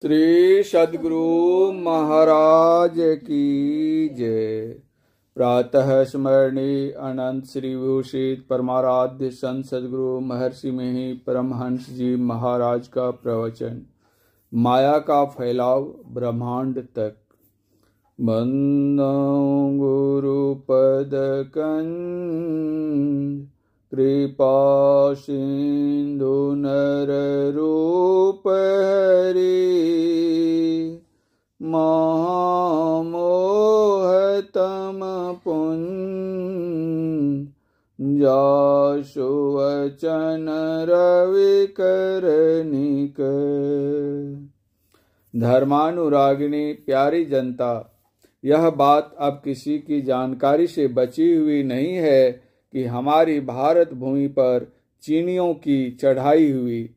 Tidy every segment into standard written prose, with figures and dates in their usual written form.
श्री सद्गुरु महाराज की जय। प्रातः स्मरणीय अनंत श्री विभूषित परमाराध्य संत सद्गुरु महर्षि मिहि परमहंस जी महाराज का प्रवचन। माया का फैलाव ब्रह्मांड तक। बंदो गुरु पद कंज कृपा सिंधु नर रूप हरि महामोह तम पुंज जासु वचन रवि करनिक। धर्मानुरागिणी प्यारी जनता, यह बात अब किसी की जानकारी से बची हुई नहीं है कि हमारी भारत भूमि पर चीनियों की चढ़ाई हुई।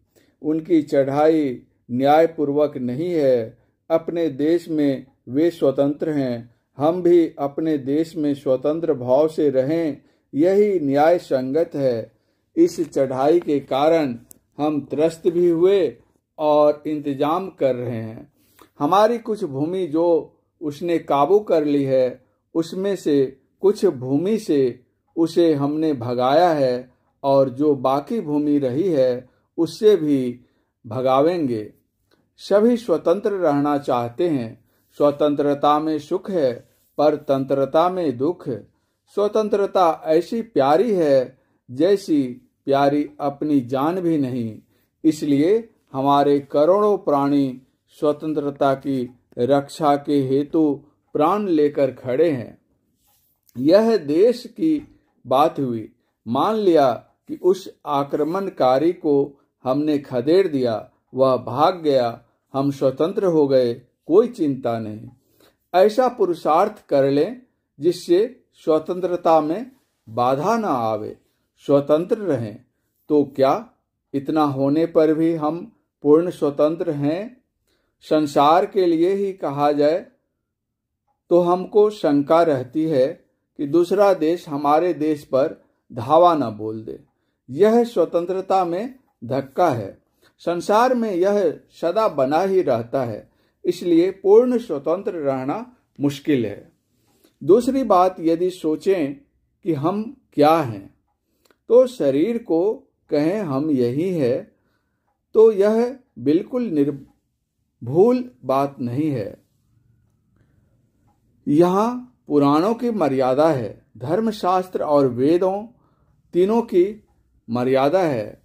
उनकी चढ़ाई न्यायपूर्वक नहीं है। अपने देश में वे स्वतंत्र हैं, हम भी अपने देश में स्वतंत्र भाव से रहें, यही न्याय संगत है। इस चढ़ाई के कारण हम त्रस्त भी हुए और इंतजाम कर रहे हैं। हमारी कुछ भूमि जो उसने काबू कर ली है, उसमें से कुछ भूमि से उसे हमने भगाया है और जो बाकी भूमि रही है उससे भी भगावेंगे। सभी स्वतंत्र रहना चाहते हैं। स्वतंत्रता में सुख है, पर तंत्रता में दुख। स्वतंत्रता ऐसी प्यारी है जैसी प्यारी अपनी जान भी नहीं। इसलिए हमारे करोड़ों प्राणी स्वतंत्रता की रक्षा के हेतु प्राण लेकर खड़े हैं। यह देश की बात हुई। मान लिया कि उस आक्रमणकारी को हमने खदेड़ दिया, वह भाग गया, हम स्वतंत्र हो गए, कोई चिंता नहीं। ऐसा पुरुषार्थ कर लें जिससे स्वतंत्रता में बाधा न आवे, स्वतंत्र रहें। तो क्या इतना होने पर भी हम पूर्ण स्वतंत्र हैं? संसार के लिए ही कहा जाए तो हमको शंका रहती है कि दूसरा देश हमारे देश पर धावा न बोल दे। यह स्वतंत्रता में धक्का है। संसार में यह सदा बना ही रहता है, इसलिए पूर्ण स्वतंत्र रहना मुश्किल है। दूसरी बात, यदि सोचें कि हम क्या हैं, तो शरीर को कहें हम यही है, तो यह बिल्कुल निर्भूल बात नहीं है। यहाँ पुराणों की मर्यादा है, धर्मशास्त्र और वेदों तीनों की मर्यादा है।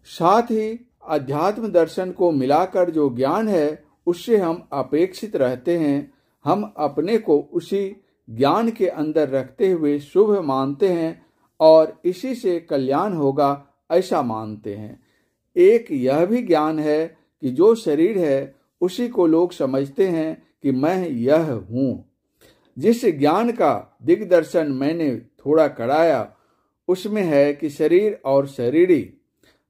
साथ ही अध्यात्म दर्शन को मिलाकर जो ज्ञान है उससे हम अपेक्षित रहते हैं। हम अपने को उसी ज्ञान के अंदर रखते हुए शुभ मानते हैं और इसी से कल्याण होगा ऐसा मानते हैं। एक यह भी ज्ञान है कि जो शरीर है उसी को लोग समझते हैं कि मैं यह हूँ। जिस ज्ञान का दिग्दर्शन मैंने थोड़ा कराया उसमें है कि शरीर और शरीरी,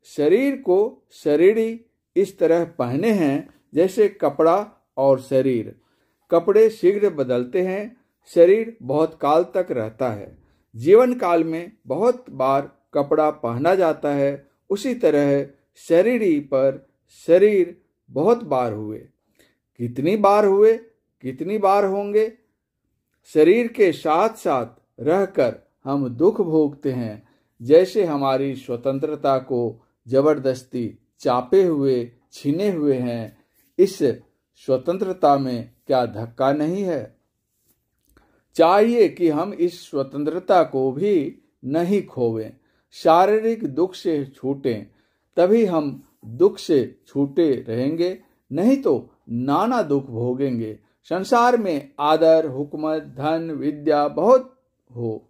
शरीर को शरीरी इस तरह पहने हैं जैसे कपड़ा और शरीर। कपड़े शीघ्र बदलते हैं, शरीर बहुत काल तक रहता है। जीवन काल में बहुत बार कपड़ा पहना जाता है, उसी तरह शरीरी पर शरीर बहुत बार हुए। कितनी बार हुए, कितनी बार होंगे? शरीर के साथ साथ रहकर हम दुख भोगते हैं। जैसे हमारी स्वतंत्रता को जबरदस्ती चापे हुए, छीने हुए हैं। इस स्वतंत्रता में क्या धक्का नहीं है? चाहिए कि हम इस स्वतंत्रता को भी नहीं खोवें, शारीरिक दुख से छूटें, तभी हम दुख से छूटे रहेंगे, नहीं तो नाना दुख भोगेंगे। संसार में आदर, हुकूमत, धन, विद्या बहुत हो,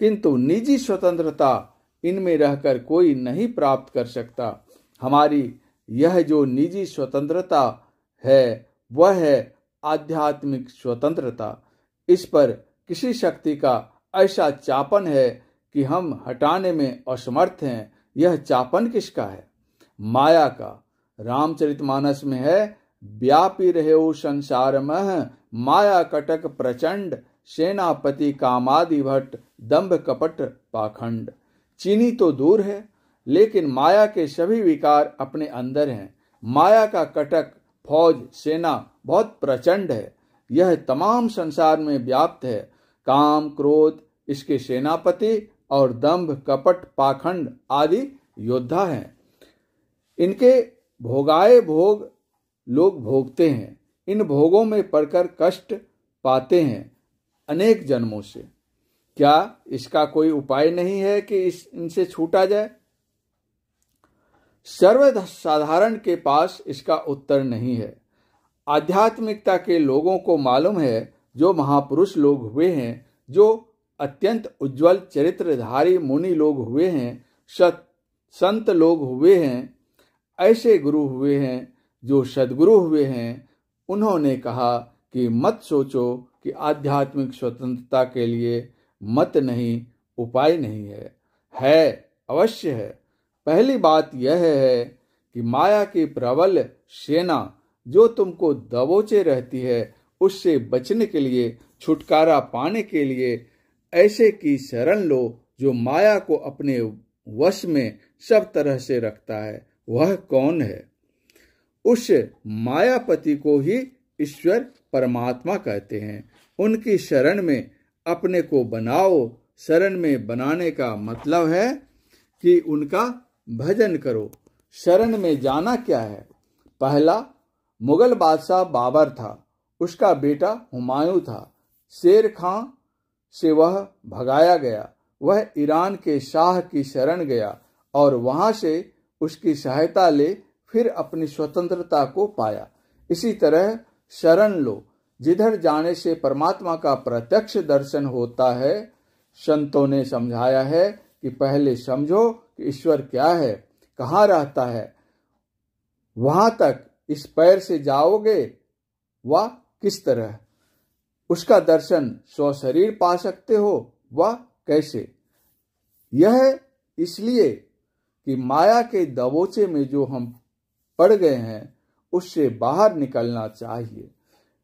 किंतु निजी स्वतंत्रता इनमें रहकर कोई नहीं प्राप्त कर सकता। हमारी यह जो निजी स्वतंत्रता है वह है आध्यात्मिक स्वतंत्रता। इस पर किसी शक्ति का ऐसा चापन है कि हम हटाने में असमर्थ हैं। यह चापन किसका है? माया का। रामचरितमानस में है, व्यापी रहे संसार मह, माया कटक प्रचंड, सेनापति कामादि भट्ट, दंभ कपट पाखंड। चीनी तो दूर है, लेकिन माया के सभी विकार अपने अंदर हैं। माया का कटक फौज सेना बहुत प्रचंड है। यह तमाम संसार में व्याप्त है। काम क्रोध इसके सेनापति और दंभ कपट पाखंड आदि योद्धा हैं। इनके भोगाए भोग लोग भोगते हैं। इन भोगों में पड़कर कष्ट पाते हैं अनेक जन्मों से। क्या इसका कोई उपाय नहीं है कि इनसे छूटा जाए? सर्वसाधारण के पास इसका उत्तर नहीं है। आध्यात्मिकता के लोगों को मालूम है, जो महापुरुष लोग हुए हैं, जो अत्यंत उज्जवल चरित्रधारी मुनि लोग हुए हैं, संत लोग हुए हैं, ऐसे गुरु हुए हैं जो सद्गुरु हुए हैं, उन्होंने कहा कि मत सोचो कि आध्यात्मिक स्वतंत्रता के लिए मत नहीं, उपाय नहीं है अवश्य है। पहली बात यह है कि माया की प्रबल सेना जो तुमको दबोचे रहती है, उससे बचने के लिए, छुटकारा पाने के लिए ऐसे की शरण लो जो माया को अपने वश में सब तरह से रखता है। वह कौन है? उस मायापति को ही ईश्वर परमात्मा कहते हैं। उनकी शरण में अपने को बनाओ। शरण में बनाने का मतलब है कि उनका भजन करो। शरण में जाना क्या है? पहला मुगल बादशाह बाबर था, उसका बेटा हुमायूं था। शेर खां से वह भगाया गया। वह ईरान के शाह की शरण गया और वहां से उसकी सहायता ले फिर अपनी स्वतंत्रता को पाया। इसी तरह शरण लो, जिधर जाने से परमात्मा का प्रत्यक्ष दर्शन होता है। संतों ने समझाया है कि पहले समझो कि ईश्वर क्या है, कहाँ रहता है, वहां तक इस पैर से जाओगे व किस तरह उसका दर्शन स्वशरीर पा सकते हो व कैसे। यह इसलिए कि माया के दबोचे में जो हम पड़ गए हैं, उससे बाहर निकलना चाहिए।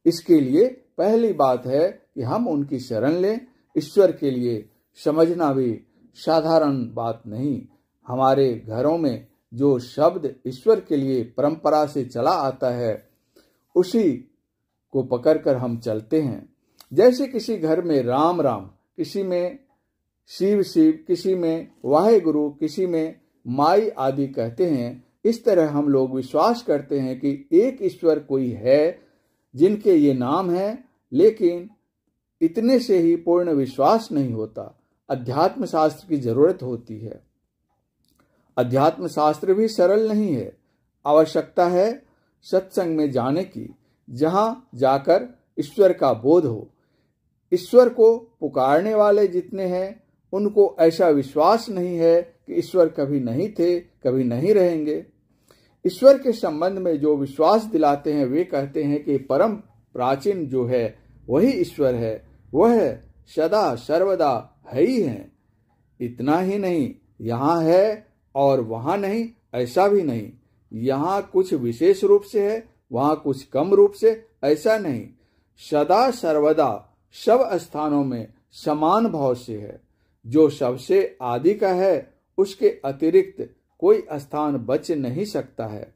इसके लिए पहली बात है कि हम उनकी शरण लें। ईश्वर के लिए समझना भी साधारण बात नहीं। हमारे घरों में जो शब्द ईश्वर के लिए परंपरा से चला आता है, उसी को पकड़कर हम चलते हैं। जैसे किसी घर में राम राम, किसी में शिव शिव, किसी में वाहेगुरु, किसी में माई आदि कहते हैं, इस तरह हम लोग विश्वास करते हैं कि एक ईश्वर कोई है जिनके ये नाम है, लेकिन इतने से ही पूर्ण विश्वास नहीं होता। अध्यात्म शास्त्र की जरूरत होती है। अध्यात्म शास्त्र भी सरल नहीं है। आवश्यकता है सत्संग में जाने की, जहां जाकर ईश्वर का बोध हो। ईश्वर को पुकारने वाले जितने हैं, उनको ऐसा विश्वास नहीं है कि ईश्वर कभी नहीं थे, कभी नहीं रहेंगे। ईश्वर के संबंध में जो विश्वास दिलाते हैं, वे कहते हैं कि परम प्राचीन जो है वही ईश्वर है, वह सदा सर्वदा है ही है। इतना ही नहीं, यहाँ है और वहाँ नहीं, ऐसा भी नहीं। यहाँ कुछ विशेष रूप से है, वहाँ कुछ कम रूप से, ऐसा नहीं। सदा सर्वदा सब स्थानों में समान भाव से है। जो सबसे आदि का है, उसके अतिरिक्त कोई स्थान बच नहीं सकता है।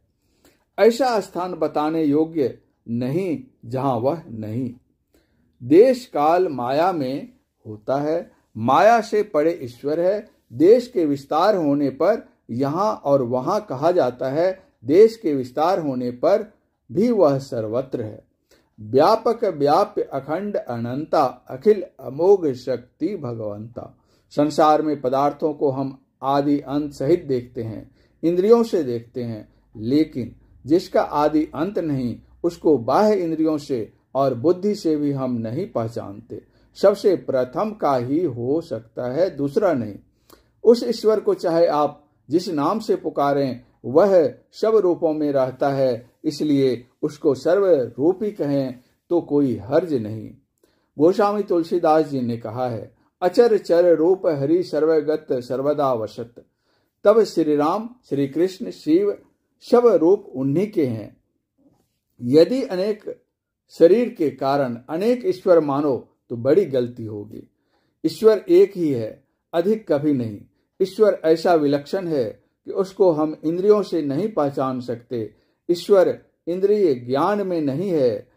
ऐसा स्थान बताने योग्य नहीं जहां वह नहीं। देश काल माया में होता है, माया से परे ईश्वर है। देश के विस्तार होने पर यहाँ और वहाँ कहा जाता है, देश के विस्तार होने पर भी वह सर्वत्र है। व्यापक व्याप्य अखंड अनंता, अखिल अमोघ शक्ति भगवंता। संसार में पदार्थों को हम आदि अंत सहित देखते हैं, इंद्रियों से देखते हैं, लेकिन जिसका आदि अंत नहीं, उसको बाह्य इंद्रियों से और बुद्धि से भी हम नहीं पहचानते। सबसे प्रथम का ही हो सकता है, दूसरा नहीं। उस ईश्वर को चाहे आप जिस नाम से पुकारें, वह सब रूपों में रहता है, इसलिए उसको सर्वरूपी कहें तो कोई हर्ज नहीं। गोस्वामी तुलसीदास जी ने कहा है, अचर चर रूप हरि सर्वगत सर्वदा वशत। तब श्री राम, श्री कृष्ण, शिव सब रूप उन्हीं के हैं। यदि अनेक शरीर के कारण अनेक ईश्वर मानो तो बड़ी गलती होगी। ईश्वर एक ही है, अधिक कभी नहीं। ईश्वर ऐसा विलक्षण है कि उसको हम इंद्रियों से नहीं पहचान सकते। ईश्वर इंद्रिय ज्ञान में नहीं है,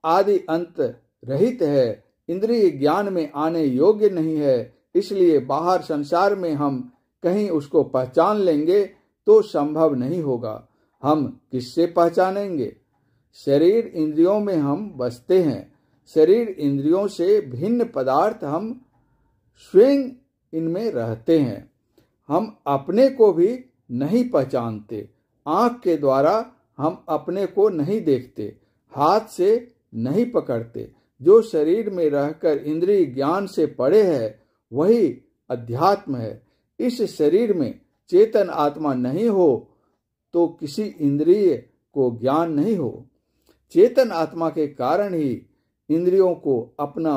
आदि अंत रहित है, इंद्रिय ज्ञान में आने योग्य नहीं है, इसलिए बाहर संसार में हम कहीं उसको पहचान लेंगे तो संभव नहीं होगा। हम किससे पहचानेंगे? शरीर इंद्रियों में हम बसते हैं। शरीर इंद्रियों से भिन्न पदार्थ हम स्वयं इनमें रहते हैं। हम अपने को भी नहीं पहचानते। आंख के द्वारा हम अपने को नहीं देखते, हाथ से नहीं पकड़ते। जो शरीर में रहकर इंद्रिय ज्ञान से पड़े है वही अध्यात्म है। इस शरीर में चेतन आत्मा नहीं हो तो किसी इंद्रिय को ज्ञान नहीं हो। चेतन आत्मा के कारण ही इंद्रियों को अपना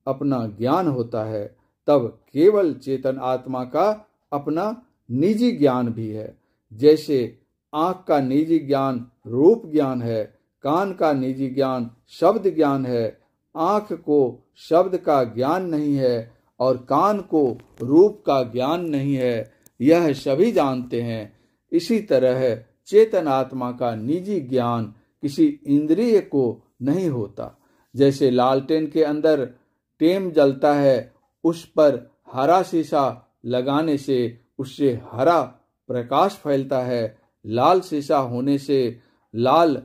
अपना ज्ञान होता है। तब केवल चेतन आत्मा का अपना निजी ज्ञान भी है। जैसे आंख का निजी ज्ञान रूप ज्ञान है, कान का निजी ज्ञान शब्द ज्ञान है। आंख को शब्द का ज्ञान नहीं है और कान को रूप का ज्ञान नहीं है, यह सभी जानते हैं। इसी तरह चेतन आत्मा का निजी ज्ञान किसी इंद्रिय को नहीं होता। जैसे लालटेन के अंदर टेम जलता है, उस पर हरा शीशा लगाने से उससे हरा प्रकाश फैलता है, लाल शीशा होने से लाल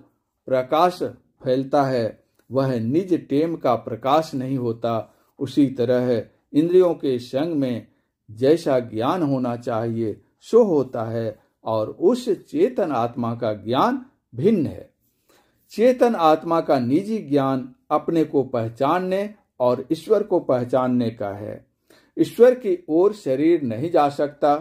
प्रकाश फैलता है, वह निज टेम का प्रकाश नहीं होता। उसी तरह इंद्रियों के संग में जैसा ज्ञान होना चाहिए सो होता है और उस चेतन आत्मा का ज्ञान भिन्न है। चेतन आत्मा का निजी ज्ञान अपने को पहचानने और ईश्वर को पहचानने का है। ईश्वर की ओर शरीर नहीं जा सकता,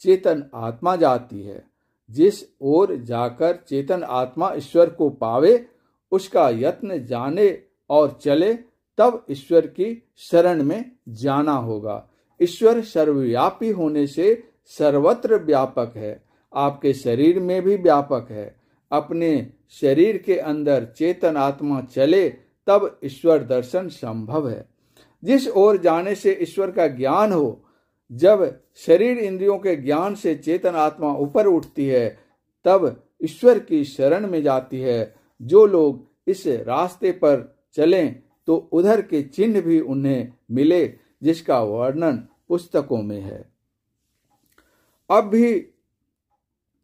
चेतन आत्मा जाती है। जिस ओर जाकर चेतन आत्मा ईश्वर को पावे उसका यत्न जाने और चले, तब ईश्वर की शरण में जाना होगा। ईश्वर सर्वव्यापी होने से सर्वत्र व्यापक है, आपके शरीर में भी व्यापक है। अपने शरीर के अंदर चेतन आत्मा चले तब ईश्वर दर्शन संभव है। जिस ओर जाने से ईश्वर का ज्ञान हो, जब शरीर इंद्रियों के ज्ञान से चेतन आत्मा ऊपर उठती है तब ईश्वर की शरण में जाती है। जो लोग इस रास्ते पर चलें तो उधर के चिन्ह भी उन्हें मिले, जिसका वर्णन पुस्तकों में है। अब भी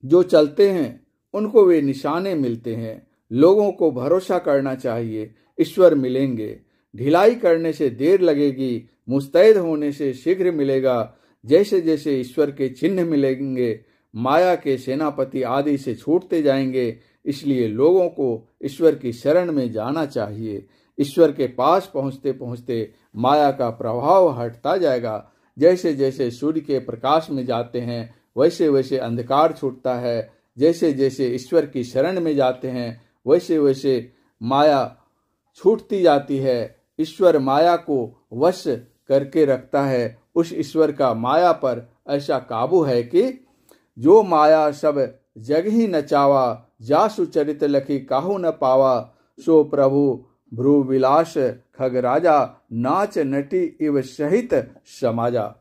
जो चलते हैं उनको वे निशाने मिलते हैं। लोगों को भरोसा करना चाहिए, ईश्वर मिलेंगे। ढिलाई करने से देर लगेगी, मुस्तैद होने से शीघ्र मिलेगा। जैसे जैसे ईश्वर के चिन्ह मिलेंगे, माया के सेनापति आदि से छूटते जाएंगे। इसलिए लोगों को ईश्वर की शरण में जाना चाहिए। ईश्वर के पास पहुंचते पहुंचते माया का प्रभाव हटता जाएगा। जैसे जैसे सूर्य के प्रकाश में जाते हैं वैसे वैसे अंधकार छूटता है। जैसे जैसे ईश्वर की शरण में जाते हैं वैसे वैसे माया छूटती जाती है। ईश्वर माया को वश करके रखता है। उस ईश्वर का माया पर ऐसा काबू है कि जो माया सब जग ही नचावा, जासु चरित लखी काहू न पावा। सो प्रभु भ्रू विलास खगराजा, नाच नटी इव सहित समाजा।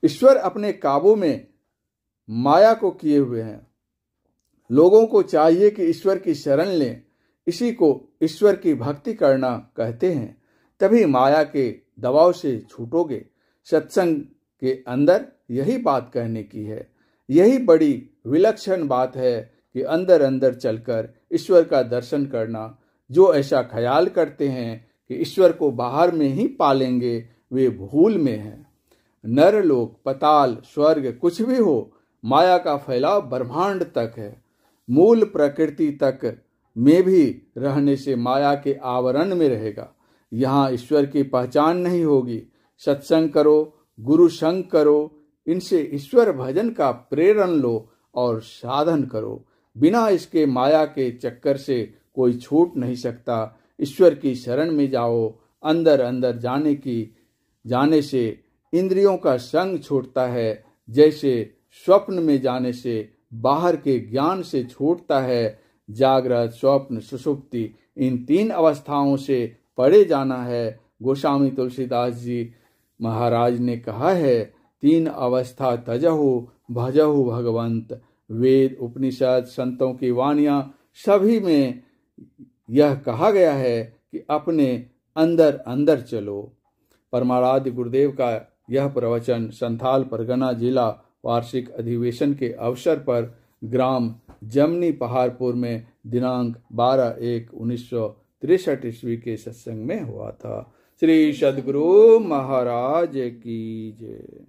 ईश्वर अपने काबू में माया को किए हुए हैं। लोगों को चाहिए कि ईश्वर की शरण लें। इसी को ईश्वर की भक्ति करना कहते हैं। तभी माया के दबाव से छूटोगे। सत्संग के अंदर यही बात कहने की है। यही बड़ी विलक्षण बात है कि अंदर अंदर चलकर ईश्वर का दर्शन करना। जो ऐसा ख्याल करते हैं कि ईश्वर को बाहर में ही पालेंगे, वे भूल में हैं। नरलोक, पताल, स्वर्ग कुछ भी हो, माया का फैलाव ब्रह्मांड तक है। मूल प्रकृति तक में भी रहने से माया के आवरण में रहेगा। यहाँ ईश्वर की पहचान नहीं होगी। सत्संग करो, गुरु संग करो, इनसे ईश्वर भजन का प्रेरण लो और साधन करो। बिना इसके माया के चक्कर से कोई छूट नहीं सकता। ईश्वर की शरण में जाओ। अंदर अंदर जाने से इंद्रियों का संग छूटता है। जैसे स्वप्न में जाने से बाहर के ज्ञान से छूटता है। जागृत, स्वप्न, सुषुप्ति, इन तीन अवस्थाओं से परे जाना है। गोस्वामी तुलसीदास जी महाराज ने कहा है, तीन अवस्था तजहु भजहु भगवंत। वेद, उपनिषद, संतों की वाणियां सभी में यह कहा गया है कि अपने अंदर अंदर चलो। परमाराध्य गुरुदेव का यह प्रवचन संथाल परगना जिला वार्षिक अधिवेशन के अवसर पर ग्राम जमनी पहाड़पुर में दिनांक 12/1/1963 ईस्वी के सत्संग में हुआ था। श्री सद्गुरु महाराज की जय।